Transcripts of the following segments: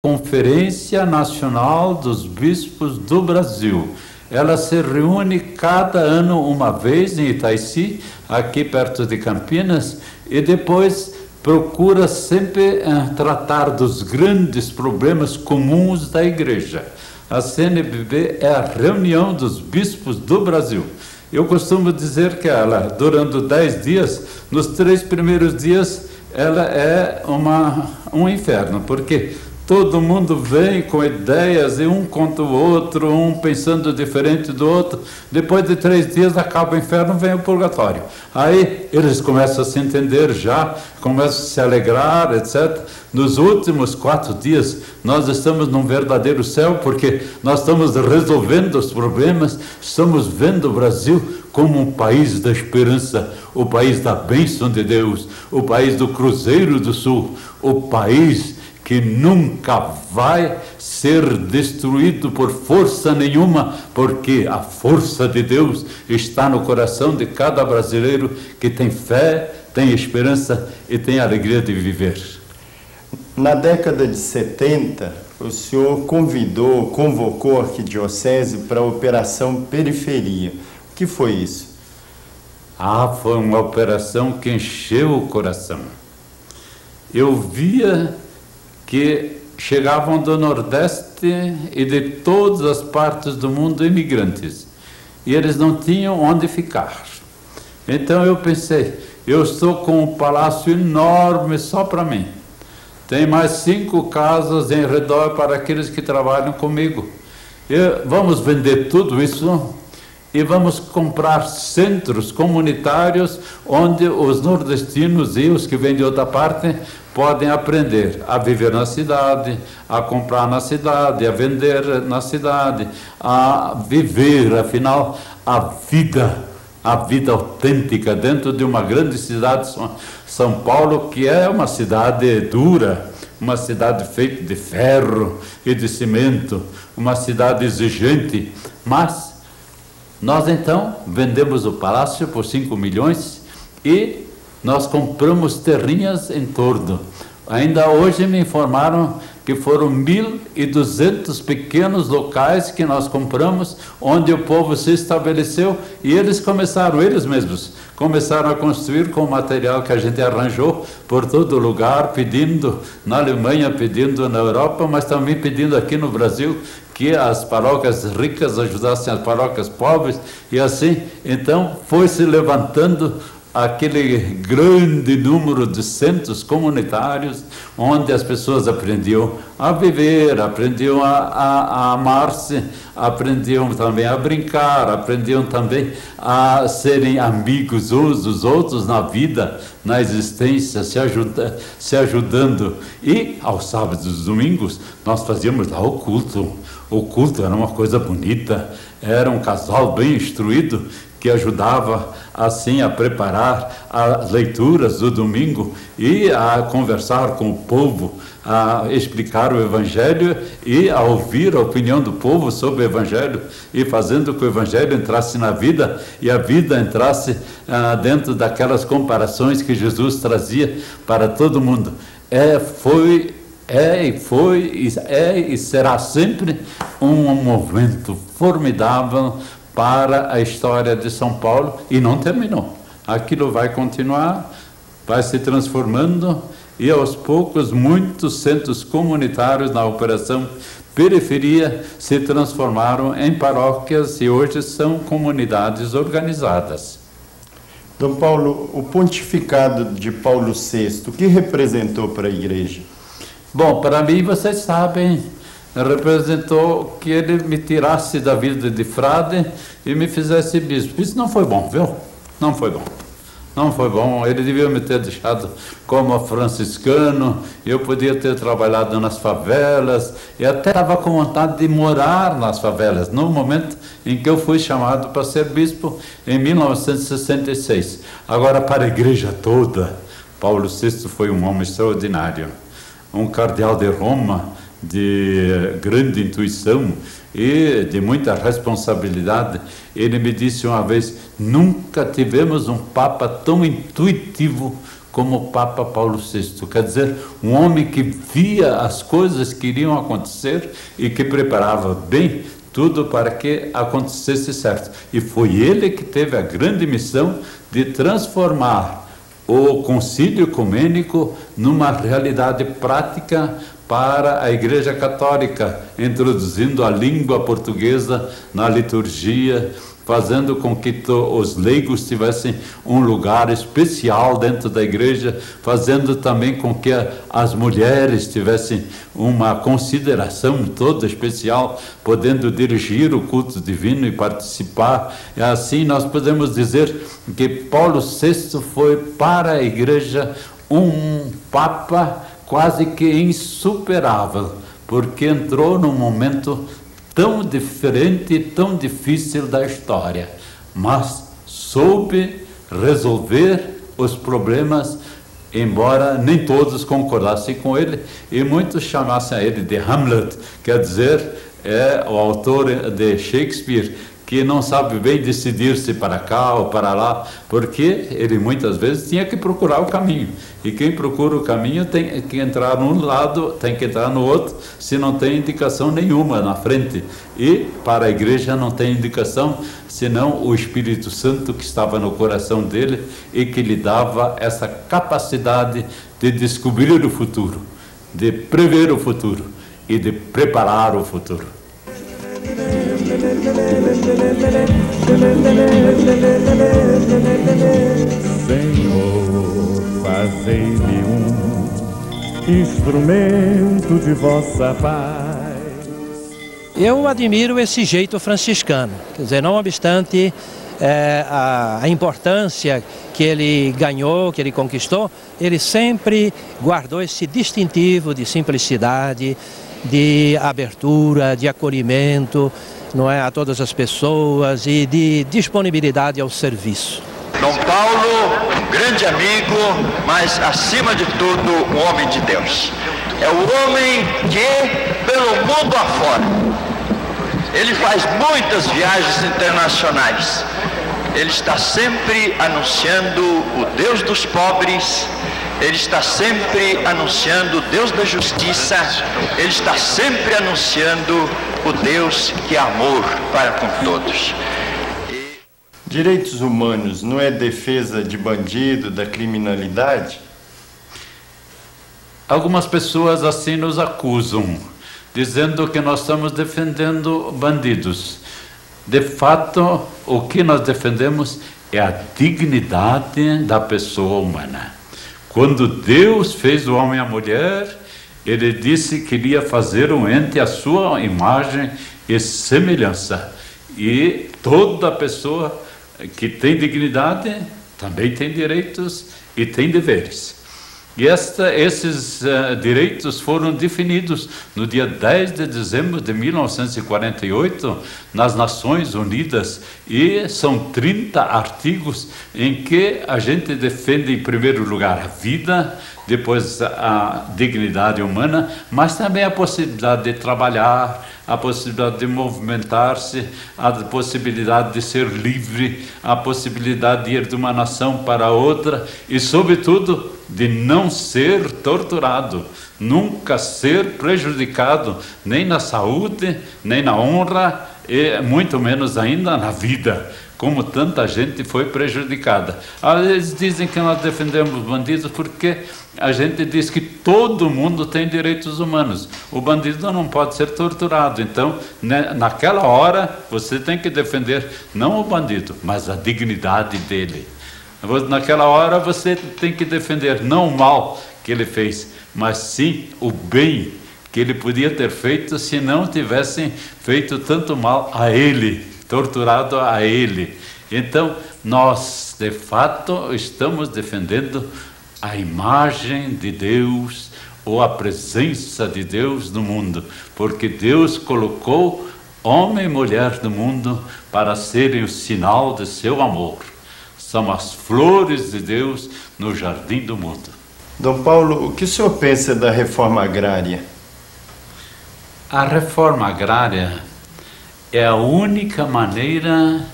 Conferência Nacional dos Bispos do Brasil. Ela se reúne cada ano uma vez em Itaici, aqui perto de Campinas, e depois procura sempre tratar dos grandes problemas comuns da Igreja. A CNBB é a reunião dos bispos do Brasil. Eu costumo dizer que ela, durante 10 dias, nos 3 primeiros dias, ela é um inferno, porque todo mundo vem com ideias e um contra o outro, um pensando diferente do outro. Depois de 3 dias acaba o inferno, vem o purgatório. Aí eles começam a se entender já, começam a se alegrar, etc. Nos últimos 4 dias nós estamos num verdadeiro céu, porque nós estamos resolvendo os problemas, estamos vendo o Brasil como um país da esperança, o país da bênção de Deus, o país do Cruzeiro do Sul, o país que nunca vai ser destruído por força nenhuma, porque a força de Deus está no coração de cada brasileiro que tem fé, tem esperança e tem alegria de viver. Na década de 70, o senhor convocou a arquidiocese para a Operação Periferia. O que foi isso? Foi uma operação que encheu o coração. Eu via que chegavam do Nordeste e de todas as partes do mundo imigrantes, e eles não tinham onde ficar. Então eu pensei, eu estou com um palácio enorme só para mim, tem mais 5 casas em redor para aqueles que trabalham comigo, vamos vender tudo isso e vamos comprar centros comunitários onde os nordestinos e os que vêm de outra parte podem aprender a viver na cidade, a comprar na cidade, a vender na cidade, a viver, afinal, a vida autêntica dentro de uma grande cidade, São Paulo, que é uma cidade dura, uma cidade feita de ferro e de cimento, uma cidade exigente, mas nós então vendemos o palácio por 5 milhões e nós compramos terrinhas em torno. Ainda hoje me informaram que foram 1.200 pequenos locais que nós compramos, onde o povo se estabeleceu e eles mesmos começaram a construir com o material que a gente arranjou por todo lugar, pedindo na Alemanha, pedindo na Europa, mas também pedindo aqui no Brasil, que as paróquias ricas ajudassem as paróquias pobres, e assim, então, foi se levantando aquele grande número de centros comunitários, onde as pessoas aprendiam a viver, aprendiam a amar-se, aprendiam também a brincar, aprendiam também a serem amigos uns dos outros na vida, na existência, se ajudando. E aos sábados e domingos nós fazíamos lá o culto. O culto era uma coisa bonita, era um casal bem instruído que ajudava assim a preparar as leituras do domingo e a conversar com o povo, a explicar o Evangelho e a ouvir a opinião do povo sobre o Evangelho, e fazendo que o Evangelho entrasse na vida e a vida entrasse dentro daquelas comparações que Jesus trazia para todo mundo. Foi e será sempre um momento formidável para a história de São Paulo, e não terminou. Aquilo vai continuar, vai se transformando, e aos poucos muitos centros comunitários na Operação Periferia se transformaram em paróquias e hoje são comunidades organizadas. Dom Paulo, o pontificado de Paulo VI, o que representou para a Igreja? Bom, para mim, vocês sabem, representou que ele me tirasse da vida de frade e me fizesse bispo. Isso não foi bom, viu? Não foi bom. Não foi bom. Ele devia me ter deixado como franciscano. Eu podia ter trabalhado nas favelas e até estava com vontade de morar nas favelas, no momento em que eu fui chamado para ser bispo, em 1966. Agora, para a Igreja toda, Paulo VI foi um homem extraordinário. Um cardeal de Roma, de grande intuição e de muita responsabilidade. Ele me disse uma vez: nunca tivemos um Papa tão intuitivo como o Papa Paulo VI. Quer dizer, um homem que via as coisas que iriam acontecer e que preparava bem tudo para que acontecesse certo. E foi ele que teve a grande missão de transformar o concílio ecumênico numa realidade prática para a Igreja Católica, introduzindo a língua portuguesa na liturgia, fazendo com que os leigos tivessem um lugar especial dentro da igreja, fazendo também com que as mulheres tivessem uma consideração toda especial, podendo dirigir o culto divino e participar. E assim nós podemos dizer que Paulo VI foi para a igreja um papa quase que insuperável, porque entrou num momento tão diferente e tão difícil da história, mas soube resolver os problemas, embora nem todos concordassem com ele, e muitos chamassem a ele de Hamlet, quer dizer, é o autor de Shakespeare, que não sabe bem decidir-se para cá ou para lá, porque ele muitas vezes tinha que procurar o caminho. E quem procura o caminho tem que entrar num lado, tem que entrar no outro, se não tem indicação nenhuma na frente. E para a igreja não tem indicação, senão o Espírito Santo que estava no coração dele e que lhe dava essa capacidade de descobrir o futuro, de prever o futuro e de preparar o futuro. Senhor, fazei-me um instrumento de vossa paz. Eu admiro esse jeito franciscano, quer dizer, não obstante a importância que ele ganhou, que ele conquistou, ele sempre guardou esse distintivo de simplicidade, de abertura, de acolhimento, não é, a todas as pessoas e de disponibilidade ao serviço. Dom Paulo, um grande amigo, mas acima de tudo um homem de Deus. É o homem que, pelo mundo afora, ele faz muitas viagens internacionais. Ele está sempre anunciando o Deus dos pobres, ele está sempre anunciando o Deus da justiça, ele está sempre anunciando o Deus que é amor para com todos. Direitos humanos não é defesa de bandido, da criminalidade? Algumas pessoas assim nos acusam, dizendo que nós estamos defendendo bandidos. De fato, o que nós defendemos é a dignidade da pessoa humana. Quando Deus fez o homem e a mulher, ele disse que iria fazer um ente à sua imagem e semelhança. E toda pessoa que tem dignidade também tem direitos e tem deveres. E esses direitos foram definidos no dia 10 de dezembro de 1948 nas Nações Unidas, e são 30 artigos em que a gente defende em primeiro lugar a vida, depois a dignidade humana, mas também a possibilidade de trabalhar, a possibilidade de movimentar-se, a possibilidade de ser livre, a possibilidade de ir de uma nação para outra e, sobretudo, de não ser torturado, nunca ser prejudicado, nem na saúde, nem na honra, e muito menos ainda na vida, como tanta gente foi prejudicada. Eles dizem que nós defendemos bandidos porque a gente diz que todo mundo tem direitos humanos. O bandido não pode ser torturado. Então, naquela hora, você tem que defender não o bandido, mas a dignidade dele. Naquela hora você tem que defender não o mal que ele fez, mas sim o bem que ele podia ter feito se não tivessem feito tanto mal a ele, torturado a ele. Então, nós, de fato, estamos defendendo a imagem de Deus ou a presença de Deus no mundo, porque Deus colocou homem e mulher no mundo para serem o sinal de seu amor. São as flores de Deus no jardim do mundo. Dom Paulo, o que o senhor pensa da reforma agrária? A reforma agrária é a única maneira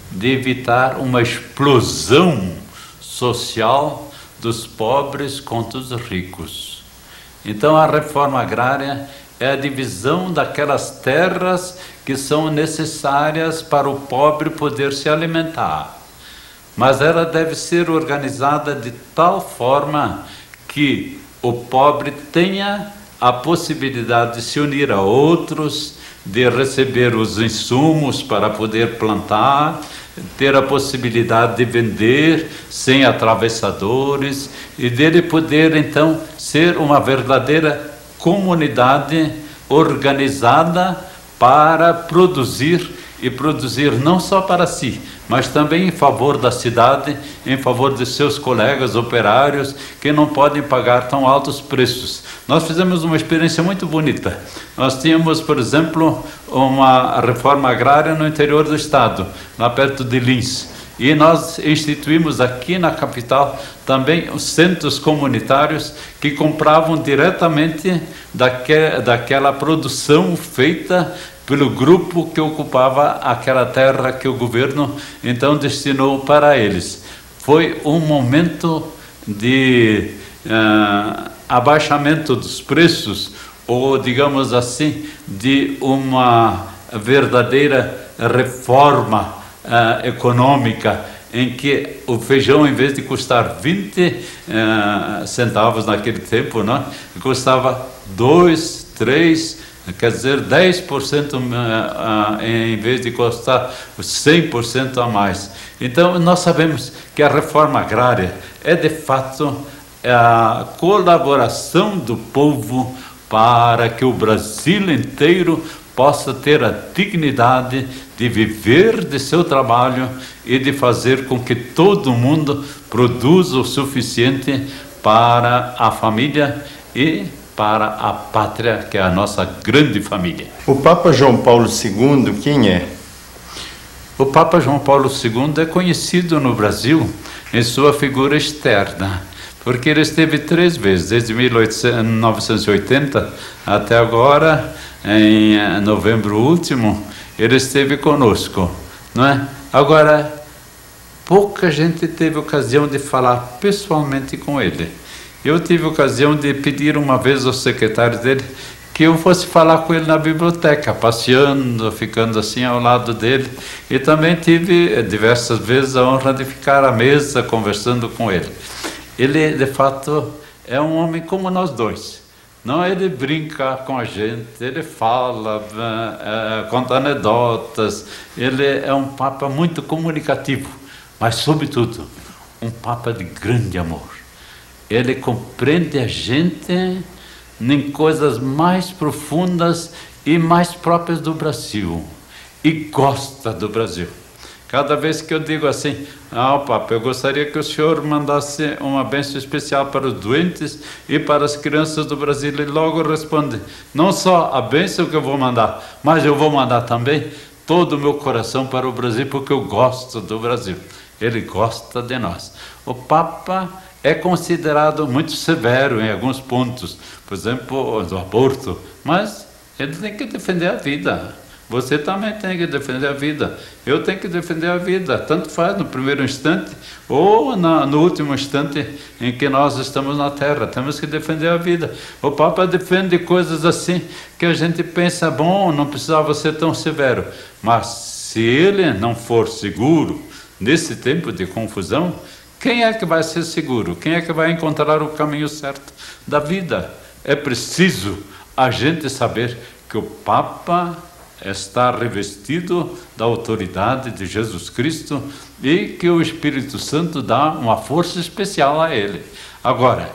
de evitar uma explosão social dos pobres contra os ricos. Então a reforma agrária é a divisão daquelas terras que são necessárias para o pobre poder se alimentar. Mas ela deve ser organizada de tal forma que o pobre tenha a possibilidade de se unir a outros, de receber os insumos para poder plantar, ter a possibilidade de vender sem atravessadores e dele poder então ser uma verdadeira comunidade organizada para produzir, e produzir não só para si, mas também em favor da cidade, em favor de seus colegas operários que não podem pagar tão altos preços. Nós fizemos uma experiência muito bonita. Nós tínhamos, por exemplo, uma reforma agrária no interior do estado, lá perto de Lins. E nós instituímos aqui na capital também os centros comunitários que compravam diretamente daquela produção feita pelo grupo que ocupava aquela terra que o governo então destinou para eles. Foi um momento de abaixamento dos preços, ou digamos assim, de uma verdadeira reforma econômica, em que o feijão, em vez de custar 20 centavos naquele tempo, não, custava 2, 3, quer dizer, 10% em vez de custar 100% a mais. Então, nós sabemos que a reforma agrária é, de fato, a colaboração do povo para que o Brasil inteiro possa ter a dignidade de viver de seu trabalho e de fazer com que todo mundo produza o suficiente para a família e para a pátria, que é a nossa grande família. O Papa João Paulo II, quem é? O Papa João Paulo II é conhecido no Brasil em sua figura externa, porque ele esteve 3 vezes, desde 1980 até agora, em novembro último, ele esteve conosco, não é? Agora, pouca gente teve ocasião de falar pessoalmente com ele. Eu tive ocasião de pedir uma vez ao secretário dele que eu fosse falar com ele na biblioteca, passeando, ficando assim ao lado dele. E também tive diversas vezes a honra de ficar à mesa conversando com ele. Ele, de fato, é um homem como nós dois. Não, ele brinca com a gente, ele fala, conta anedotas. Ele é um Papa muito comunicativo, mas, sobretudo, um Papa de grande amor. Ele compreende a gente em coisas mais profundas e mais próprias do Brasil, e gosta do Brasil. Cada vez que eu digo assim, Papa, eu gostaria que o senhor mandasse uma bênção especial para os doentes e para as crianças do Brasil, ele logo responde, não só a bênção que eu vou mandar, mas eu vou mandar também todo o meu coração para o Brasil, porque eu gosto do Brasil. Ele gosta de nós. O Papa é considerado muito severo em alguns pontos, por exemplo, do aborto, mas ele tem que defender a vida. Você também tem que defender a vida. Eu tenho que defender a vida, tanto faz no primeiro instante ou no último instante em que nós estamos na Terra. Temos que defender a vida. O Papa defende coisas assim que a gente pensa, bom, não precisava ser tão severo. Mas se ele não for seguro nesse tempo de confusão, quem é que vai ser seguro? Quem é que vai encontrar o caminho certo da vida? É preciso a gente saber que o Papa está revestido da autoridade de Jesus Cristo e que o Espírito Santo dá uma força especial a ele. Agora,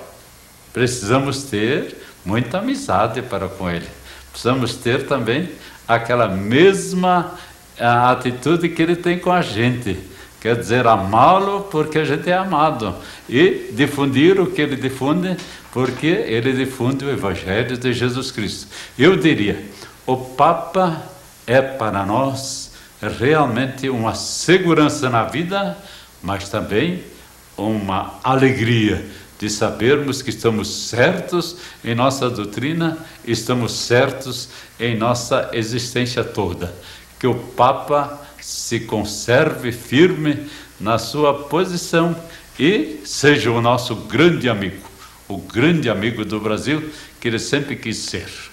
precisamos ter muita amizade para com ele. Precisamos ter também aquela mesma atitude que ele tem com a gente. Quer dizer, amá-lo porque a gente é amado. E difundir o que ele difunde, porque ele difunde o Evangelho de Jesus Cristo. Eu diria, o Papa é para nós realmente uma segurança na vida, mas também uma alegria de sabermos que estamos certos em nossa doutrina, estamos certos em nossa existência toda. Que o Papa se conserve firme na sua posição e seja o nosso grande amigo, o grande amigo do Brasil que ele sempre quis ser.